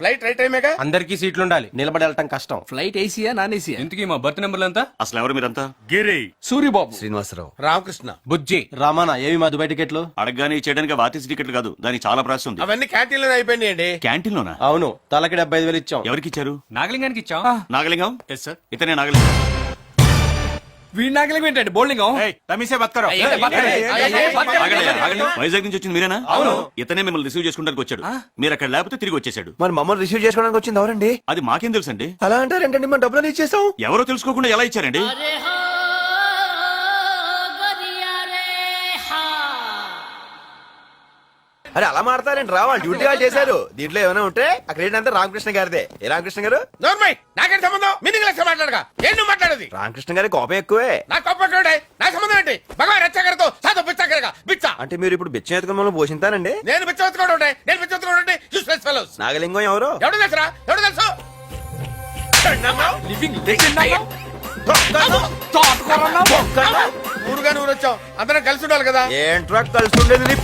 Flight right టైమేగా. అందరికీ సీట్లు ఉండాలి, నిలబడి వెళ్ళటం కష్టం. Flight Asia non Asia? ఇంతకీ మా బర్త్ నెంబర్లు ఎంత? అసలు ఎవరు మీరంతా? గిరి, సూరిబాబు, శ్రీనివాసరావు, రామకృష్ణ. బుజ్జి, రామానా. ఏవి మా దుబాయ్ టికెట్లు? అడగగానే చేయడానికి వాతిసి టికెట్లు కాదు, దానికి చాలా ప్రాసెస్ ఉంది. అవన్నీ క్యాంటీన్ లోనే అయిపోయినాయండి. క్యాంటీన్ లోనా? అవును, తలకి 75,000 ఇచ్చాం. ఎవరికి ఇచ్చారు? నాగలింగానికి ఇచ్చాం. నాగలింగం. Yes sir. ఇతనే నాగలింగం. వీడి నాగలింగం ఏంటండి? బోల్డింగం. వైజాగ్ నుంచి వచ్చింది మీరేనా? అవును. ఇతనే మిమ్మల్ని రిసీవ్ చేసుకోవడానికి వచ్చాడు. మీరు అక్కడ లేకపోతే తిరిగి వచ్చేసాడు. మరి మమ్మల్ని రిసీవ్ చేసుకోవడానికి వచ్చింది ఎవరండి? అది మాకేం తెలుసండి. అలా అంటారేంటండి? మన డబ్బులు ఇచ్చేసాం. ఎవరో తెలుసుకోకుండా ఎలా ఇచ్చారండి? అరే అలా మాడతారేంటి రా? వాళ్ళు డ్యూటీ వాళ్ళు చేశారు. దీంట్లో ఏమైనా ఉంటే అక్కడ ఏంటంటే రామకృష్ణ గారిదే. ఏ రామకృష్ణ గారు? నోర్మై, నాకేం సంబంధం? మీనింగ్ లెక్క మాట్లాడగా ఏం నువ్వు మాట్లాడేది? రామకృష్ణ గారి కోపం ఎక్కువే. నా కొప్పటి నా సంబంధం ఏంటి? భగవాన్ రచ్చగడతో సాధు పిచ్చాకరగా బిచ్చ. అంటే మీరు ఇప్పుడు బిచ్చం ఎత్తుకుని మమ్మల్ని పోషింతానండి? నేను పిచ్చవెత్తుకోవడం ఉంటాయి, నేను పిచ్చవెత్తుకోవడం ఉంటాయి. Useless fellows. నాగలింగం ఎవరు? ఎవడు తెలుసురా? ఎవడు తెలుసు? ఊరుగా ఊరు వచ్చాం, అందరం కలిసి ఉండాలి కదా. ఏంట్రా కలిసి ఉండేది?